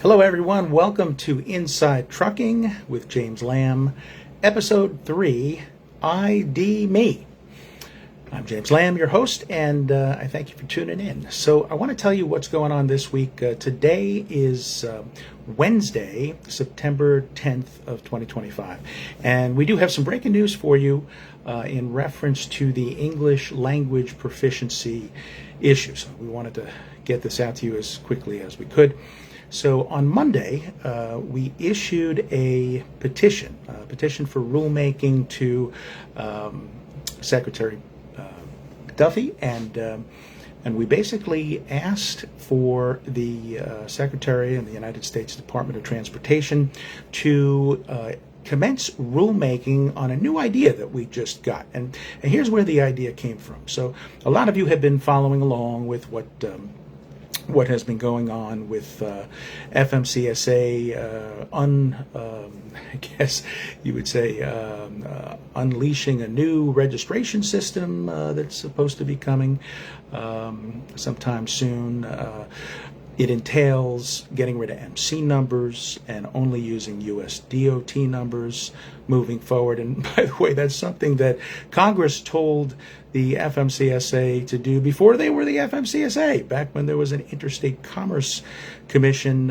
Hello everyone, welcome to Inside Trucking with James Lamb, Episode 3, IDEMIA. I'm James Lamb, your host, and I thank you for tuning in. So I want to tell you what's going on this week. Today is Wednesday, September 10th of 2025, and we do have some breaking news for you in reference to the English language proficiency issues. We wanted to get this out to you as quickly as we could. So on Monday, we issued a petition for rulemaking to Secretary Duffy, and we basically asked for the Secretary and the United States Department of Transportation to commence rulemaking on a new idea that we just got. And here's where the idea came from. So a lot of you have been following along with what has been going on with FMCSA, I guess you would say, unleashing a new registration system that's supposed to be coming sometime soon. It entails getting rid of MC numbers and only using USDOT numbers moving forward. And by the way, that's something that Congress told the FMCSA to do before they were the FMCSA, back when there was an Interstate Commerce Commission.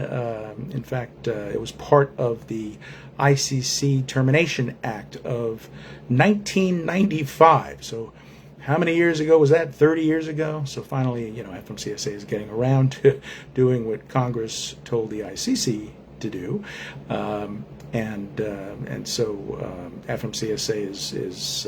In fact, it was part of the ICC Termination Act of 1995. So how many years ago was that? 30 years ago? So finally, FMCSA is getting around to doing what Congress told the ICC to do. And so FMCSA is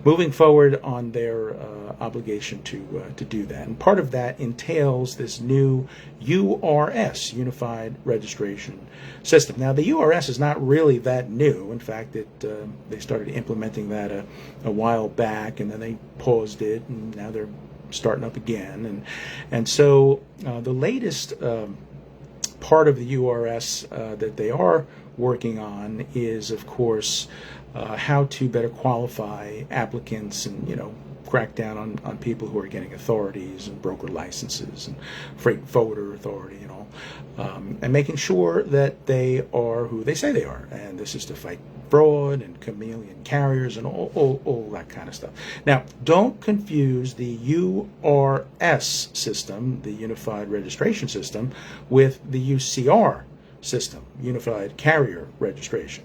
moving forward on their obligation to do that. And part of that entails this new URS, Unified Registration System. Now, the URS is not really that new. In fact, they started implementing that a while back, and then they paused it, and now they're starting up again. And so the latest part of the URS that they are working on is, of course, how to better qualify applicants and, crack down on people who are getting authorities and broker licenses and freight forwarder authority and all, and making sure that they are who they say they are. And this is to fight fraud and chameleon carriers and all that kind of stuff. Now, don't confuse the URS system, the Unified Registration System, with the UCR system, Unified Carrier Registration.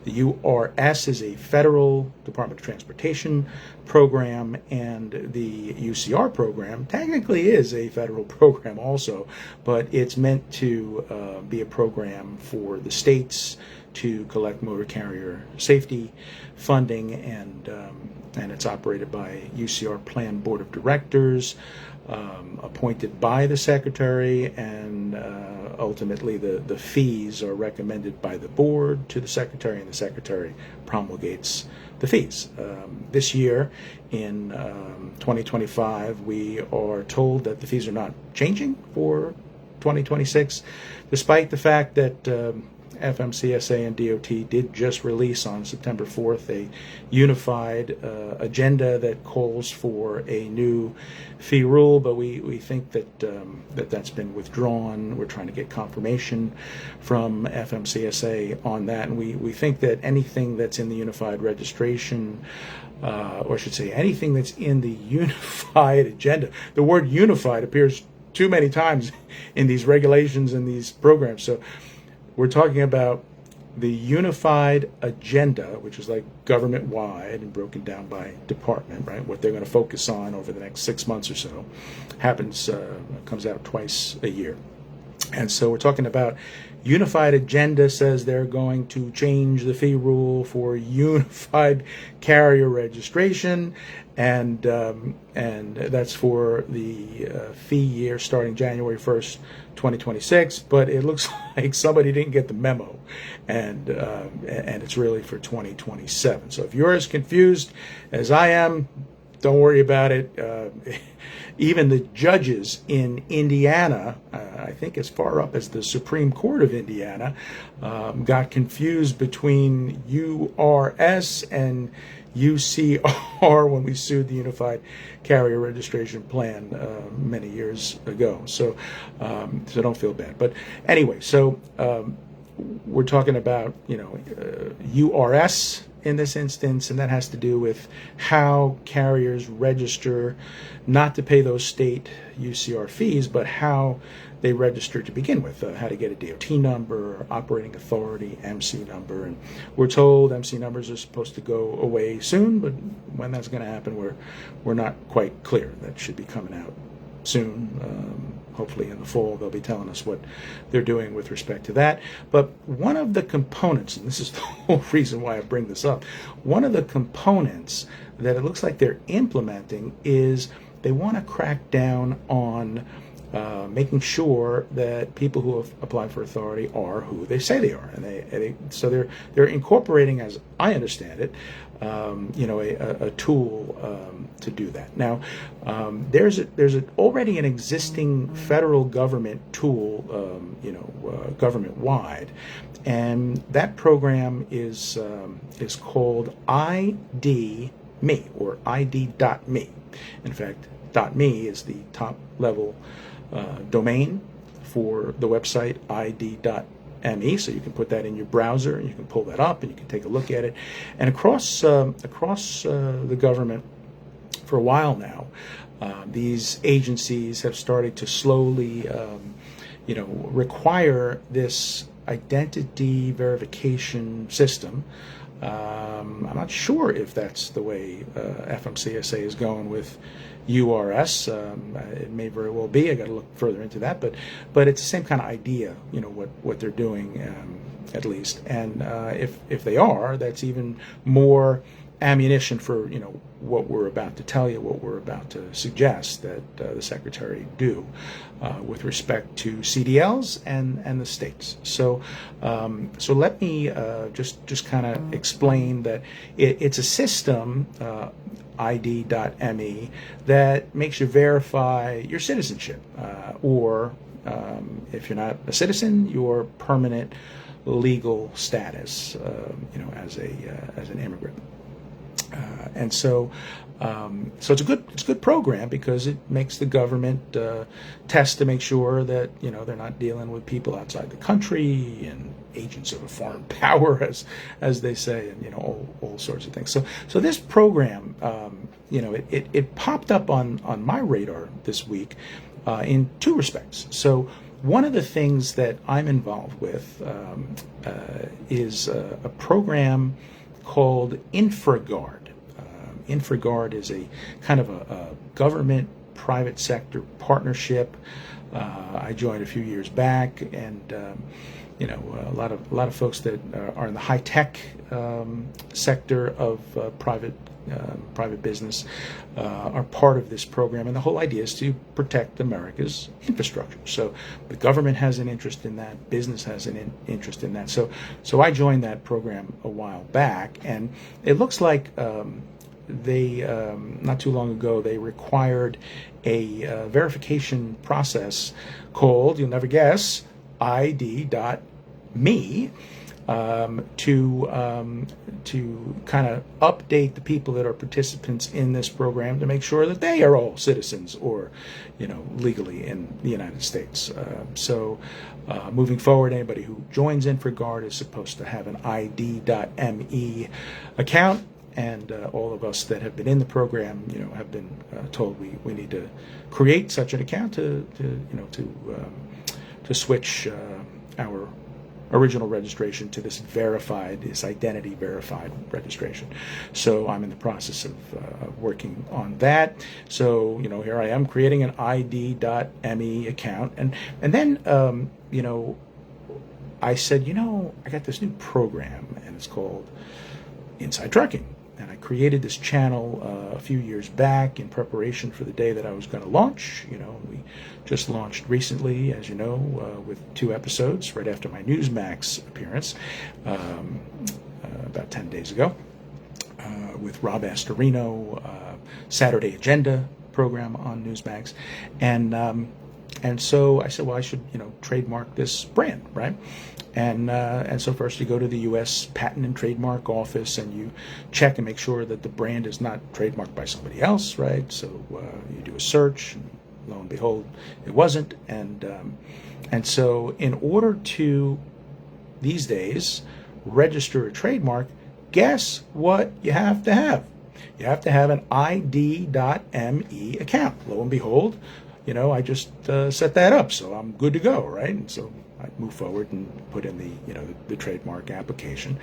The URS is a federal Department of Transportation program, and the UCR program technically is a federal program also, but it's meant to be a program for the states to collect motor carrier safety funding, and it's operated by UCR Plan Board of Directors, appointed by the Secretary, and ultimately the fees are recommended by the board to the Secretary, and the Secretary promulgates the fees. This year, in 2025, we are told that the fees are not changing for 2026, despite the fact that FMCSA and DOT did just release on September 4th a unified agenda that calls for a new fee rule, but we think that that's been withdrawn. We're trying to get confirmation from FMCSA on that, and we think that anything that's in the unified registration, or I should say anything that's in the unified agenda, the word unified appears too many times in these regulations and these programs. So we're talking about the unified agenda, which is like government-wide and broken down by department, right? What they're going to focus on over the next 6 months or so comes out twice a year. And so we're talking about unified agenda says they're going to change the fee rule for unified carrier registration, and that's for the fee year starting January 1st, 2026. But it looks like somebody didn't get the memo, and it's really for 2027. So if you're as confused as I am, don't worry about it. Even the judges in Indiana, I think as far up as the Supreme Court of Indiana, got confused between URS and UCR when we sued the Unified Carrier Registration Plan many years ago. So don't feel bad. But anyway, so we're talking about, URS in this instance, and that has to do with how carriers register, not to pay those state UCR fees, but how they register to begin with, how to get a DOT number, operating authority, MC number. And we're told MC numbers are supposed to go away soon, but when that's going to happen, we're not quite clear. That should be coming out soon. Hopefully in the fall they'll be telling us what they're doing with respect to that. But one of the components, and this is the whole reason why I bring this up, one of the components that it looks like they're implementing is they want to crack down on making sure that people who have applied for authority are who they say they are, and so they're incorporating, as I understand it, a tool to do that. Now, there's already an existing federal government tool, government-wide, and that program is called ID.me or ID.me. In fact, .me is the top level domain for the website ID.me, so you can put that in your browser and you can pull that up and you can take a look at it. And across the government for a while now, these agencies have started to slowly require this identity verification system. I'm not sure if that's the way FMCSA is going with URS. It may very well be. I got to look further into that, but it's the same kind of idea, what they're doing, at least. And if they are, that's even more ammunition for what we're about to tell you, what we're about to suggest that the Secretary do with respect to CDLs and the states. So let me just kind of explain that it's a system, ID.me, that makes you verify your citizenship, or if you're not a citizen, your permanent legal status, as an immigrant. And so it's a good program because it makes the government test to make sure that they're not dealing with people outside the country and agents of a foreign power, as they say, and all sorts of things. So this program, it popped up on my radar this week in two respects. So one of the things that I'm involved with is a program called InfraGuard. InfraGuard is a kind of a government private sector partnership. I joined a few years back, and a lot of folks that are in the high tech sector of private business are part of this program, and the whole idea is to protect America's infrastructure. So the government has an interest in that, business has an interest in that. So I joined that program a while back, and it looks like they not too long ago they required a verification process called, you'll never guess, ID.me, to kind of update the people that are participants in this program to make sure that they are all citizens or legally in the United States. So moving forward, anybody who joins InfraGuard is supposed to have an ID.me account. And all of us that have been in the program, have been told we need to create such an account to switch our original registration to this identity verified registration. So I'm in the process of working on that. So here I am creating an ID.me account, and then I said I got this new program and it's called Inside Trucking. And I created this channel a few years back in preparation for the day that I was going to launch. We just launched recently, as you know, with 2 episodes right after my Newsmax appearance about 10 days ago with Rob Astorino, Saturday Agenda program on Newsmax. And And so I said, well, I should, trademark this brand, right? And so first you go to the U.S. Patent and Trademark Office and you check and make sure that the brand is not trademarked by somebody else, right? So you do a search, and lo and behold, it wasn't. And so in order to, these days, register a trademark, guess what you have to have? You have to have an ID.me account. Lo and behold, I just set that up, so I'm good to go, right? And so I move forward and put in the trademark application.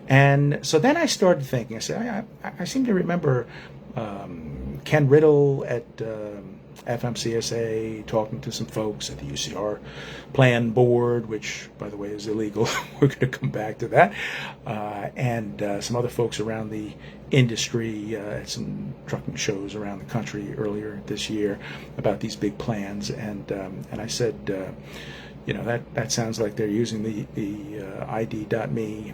And so then I started thinking, I said, I seem to remember Ken Riddle at FMCSA talking to some folks at the UCR Plan Board, which, by the way, is illegal. We're going to come back to that. And some other folks around the industry at some trucking shows around the country earlier this year about these big plans. And I said, that sounds like they're using the ID.me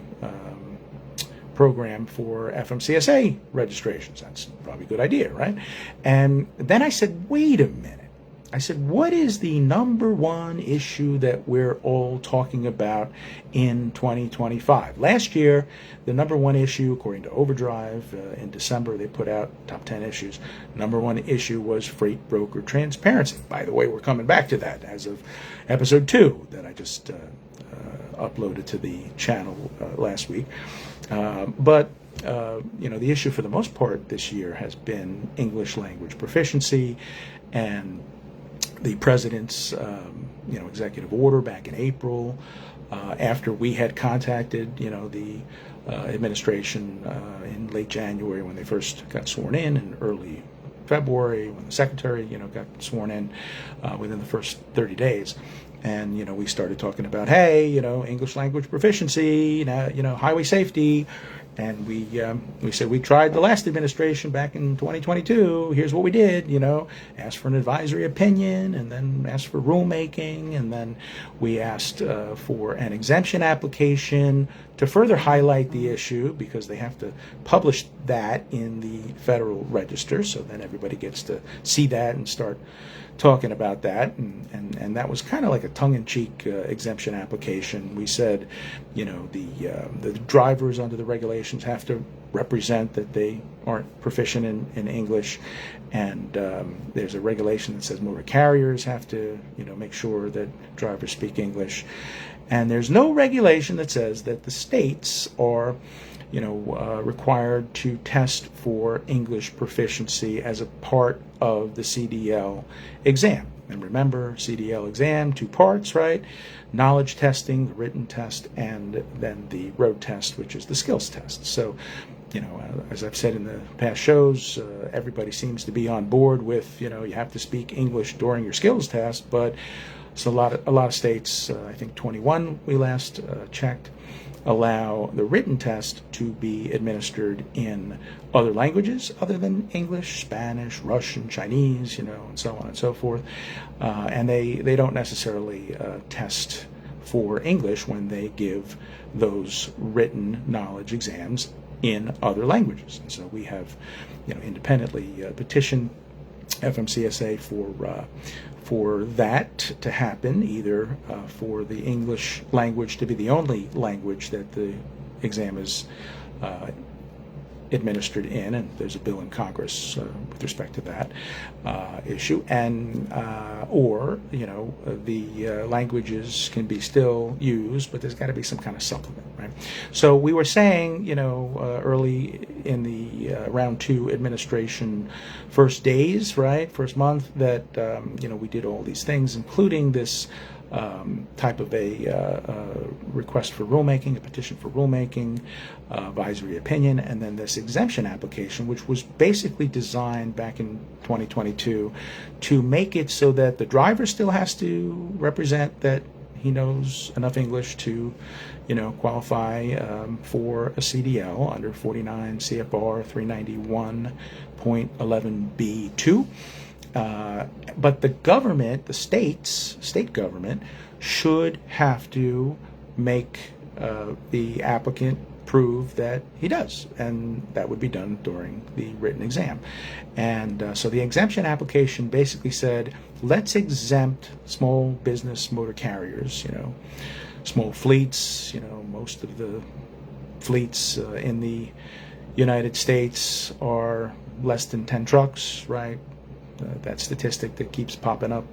program for FMCSA registrations. That's probably a good idea, right? And then I said, wait a minute. I said, what is the number one issue that we're all talking about in 2025? Last year, the number one issue, according to Overdrive, in December, they put out top 10 issues. Number one issue was freight broker transparency. By the way, we're coming back to that as of episode 2 that I just uploaded to the channel last week. But the issue for the most part this year has been English language proficiency, and the president's executive order back in April, after we had contacted the administration in late January when they first got sworn in early February when the secretary got sworn in within the first 30 days. And we started talking about, hey, English language proficiency, highway safety, and we said we tried the last administration back in 2022. Here's what we did, asked for an advisory opinion, and then asked for rulemaking, and then we asked for an exemption application to further highlight the issue because they have to publish that in the Federal Register, so then everybody gets to see that and start talking about that, and that was kind of like a tongue-in-cheek exemption application. We said, the drivers under the regulations have to represent that they aren't proficient in English, and there's a regulation that says motor carriers have to, make sure that drivers speak English, and there's no regulation that says that the states are required to test for English proficiency as a part of the CDL exam. And remember, CDL exam, 2 parts, right? Knowledge testing, the written test, and then the road test, which is the skills test. So, as I've said in the past shows, everybody seems to be on board with, you have to speak English during your skills test, but it's a lot of states, I think 21 we last checked, allow the written test to be administered in other languages other than English, Spanish, Russian, Chinese, and so on and so forth. And they don't necessarily test for English when they give those written knowledge exams in other languages. And so we have, independently petitioned FMCSA for that to happen, either for the English language to be the only language that the exam is administered in, and there's a bill in Congress with respect to that issue, and or the languages can be still used, but there's got to be some kind of supplement, right? So we were saying, early in the round 2 administration first days, right, first month, that we did all these things, including this type of a request for rulemaking, a petition for rulemaking, advisory opinion, and then this exemption application, which was basically designed back in 2022 to make it so that the driver still has to represent that he knows enough English to, qualify for a CDL under 49 CFR 391.11b2. But the government, the state government, should have to make the applicant prove that he does, and that would be done during the written exam. And so the exemption application basically said, let's exempt small business motor carriers, small fleets. Most of the fleets in the United States are less than 10 trucks, right? That statistic that keeps popping up,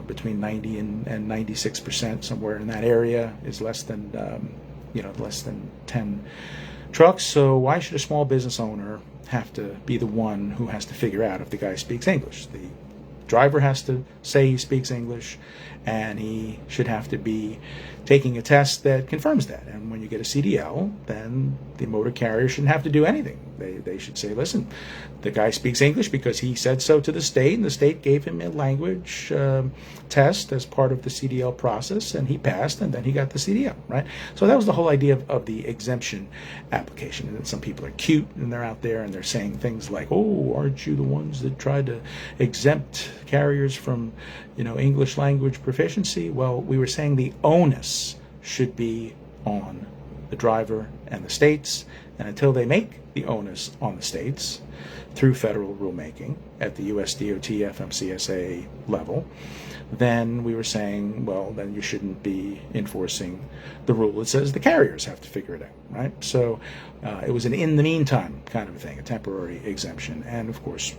between 90 and 96%, somewhere in that area, is less than 10 trucks. So why should a small business owner have to be the one who has to figure out if the guy speaks English? The driver has to say he speaks English, and he should have to be taking a test that confirms that. And when you get a CDL, then the motor carrier shouldn't have to do anything. They should say, listen, the guy speaks English because he said so to the state, and the state gave him a language test as part of the CDL process, and he passed, and then he got the CDL, right? So that was the whole idea of the exemption application. And then some people are cute, and they're out there, and they're saying things like, oh, aren't you the ones that tried to exempt carriers from, English language proficiency? Well, we were saying the onus should be on the driver and the states, and until they make the onus on the states through federal rulemaking at the USDOT FMCSA level, then we were saying, well, then you shouldn't be enforcing the rule that says the carriers have to figure it out, right? So it was an in the meantime kind of a thing, a temporary exemption, and of course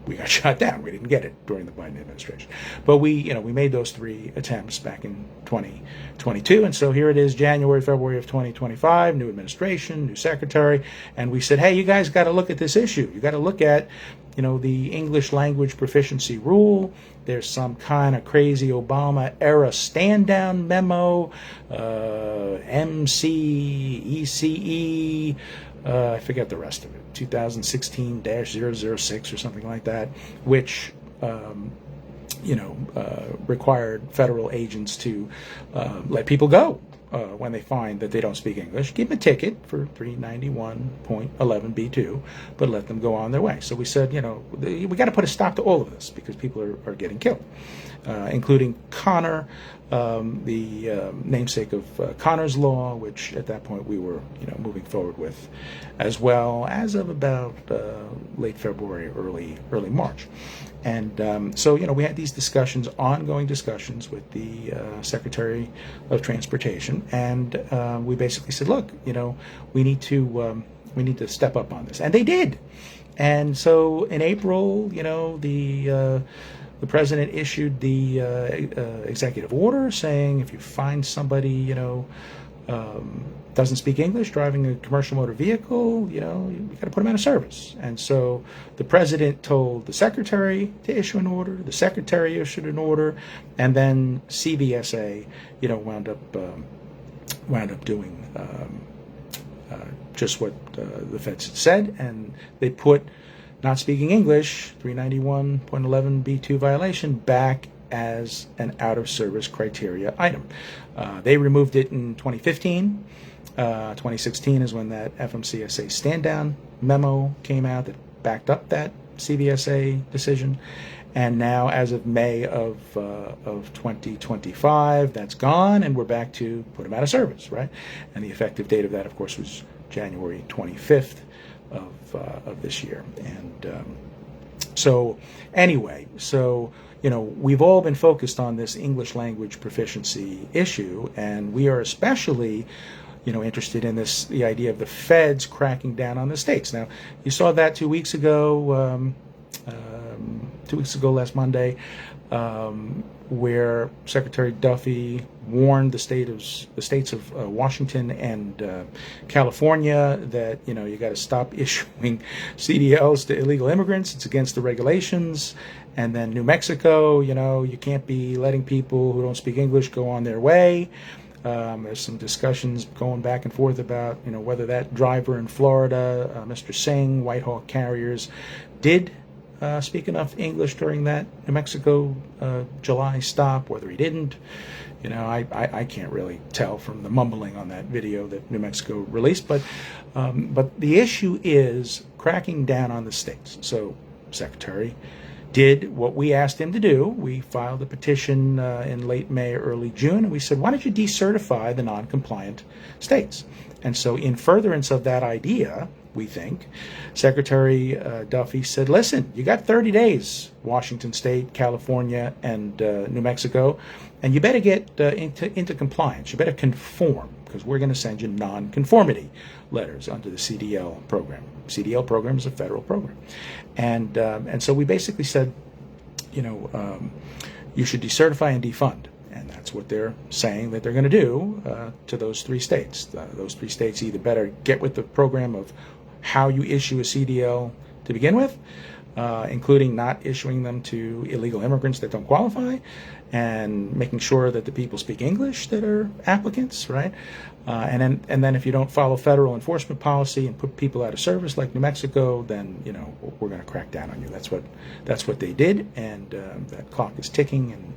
we got shot down. We didn't get it during the Biden administration. But we made those 3 attempts back in 2022. And so here it is, January, February of 2025, new administration, new secretary. And we said, hey, you guys got to look at this issue. You got to look at, the English language proficiency rule. There's some kind of crazy Obama era stand down memo, MCECE, I forget the rest of it, 2016-006 or something like that, which required federal agents to let people go when they find that they don't speak English. Give them a ticket for 391.11b2, but let them go on their way. So we said, we got to put a stop to all of this because people are getting killed, including Connor, the namesake of Connor's Law, which at that point we were moving forward with as well as of about late February, early March. And so we had these ongoing discussions with the Secretary of Transportation, and we basically said, look, we need to step up on this, and they did. And so in April, the president issued the executive order saying if you find somebody, doesn't speak English driving a commercial motor vehicle, you got to put them out of service. And so the president told the secretary to issue an order. The secretary issued an order, and then CBSA, wound up doing just what the feds had said, and they put not speaking English, 391.11b2 violation, back as an out-of-service criteria item. They removed it in 2015. 2016 is when that FMCSA stand-down memo came out that backed up that CBSA decision. And now, as of May of 2025, that's gone, and we're back to put them out of service, right? And the effective date of that, of course, was January 25th of this year. And so anyway, we've all been focused on this English language proficiency issue, and we are especially interested in the idea of the feds cracking down on the states. Now, you saw that 2 weeks ago, last Monday, where Secretary Duffy warned the states of Washington and California that you got to stop issuing CDLs to illegal immigrants. It's against the regulations. And then New Mexico, you can't be letting people who don't speak English go on their way. There's some discussions going back and forth about whether that driver in Florida, Mr. Singh, Whitehawk Carriers, did speak enough English during that New Mexico July stop, whether he didn't. I can't really tell from the mumbling on that video that New Mexico released, but the issue is cracking down on the states. So Secretary did what we asked him to do. We filed a petition in late May, early June, and we said, why don't you decertify the non-compliant states? And so in furtherance of that idea, we think. Secretary Duffy said, listen, you got 30 days, Washington State, California, and New Mexico, and you better get into compliance. You better conform, because we're going to send you non-conformity letters under the CDL program. CDL program is a federal program. And so we basically said, you should decertify and defund. And that's what they're saying that they're going to do to those 3 states. Those 3 states either better get with the program of how you issue a CDL to begin with, including not issuing them to illegal immigrants that don't qualify, and making sure that the people speak English that are applicants, right? And then if you don't follow federal enforcement policy and put people out of service like New Mexico, then we're going to crack down on you. That's what they did, and that clock is ticking, and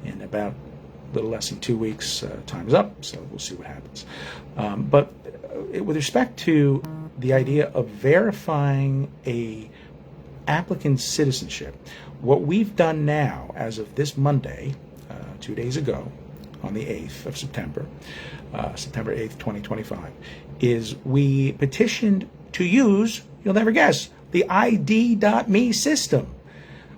in about a little less than 2 weeks, time's up. So we'll see what happens. But with respect to the idea of verifying a applicant's citizenship, what we've done now, as of this Monday, 2 days ago, on the 8th of September, September 8th, 2025, is we petitioned to use, you'll never guess, the ID.me system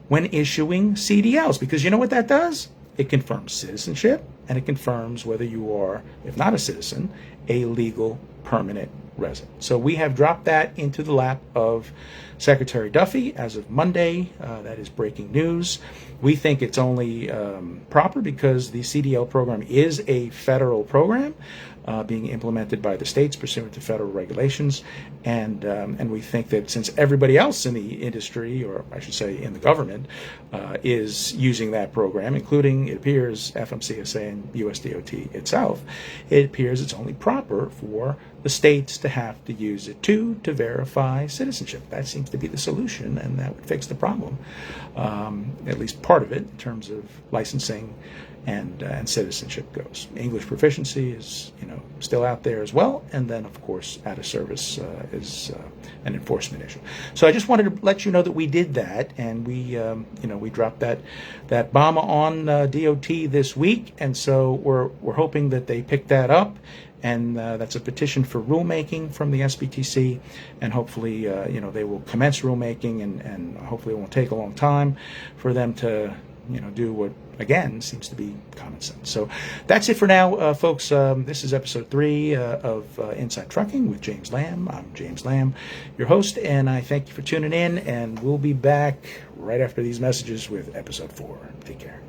when issuing CDLs. Because you know what that does? It confirms citizenship, and it confirms whether you are, if not a citizen, a legal permanent resident. So we have dropped that into the lap of Secretary Duffy as of Monday. That is breaking news. We think it's only proper because the CDL program is a federal program being implemented by the states pursuant to federal regulations, and we think that since everybody else in the industry, or I should say in the government, is using that program, including, it appears, FMCSA and USDOT itself, it appears it's only proper for the states to have to use it to verify citizenship. That seems to be the solution, and that would fix the problem, at least part of it, in terms of licensing and citizenship goes. English proficiency is still out there as well, and then of course out of service is an enforcement issue. So I just wanted to let you know that we did that, and we dropped that bomb on DOT this week, and so we're hoping that they pick that up. And that's a petition for rulemaking from the SBTC, and hopefully, they will commence rulemaking, and hopefully it won't take a long time for them to, do what, again, seems to be common sense. So that's it for now, folks. This is episode 3 of Inside Trucking with James Lamb. I'm James Lamb, your host, and I thank you for tuning in, and we'll be back right after these messages with episode 4. Take care.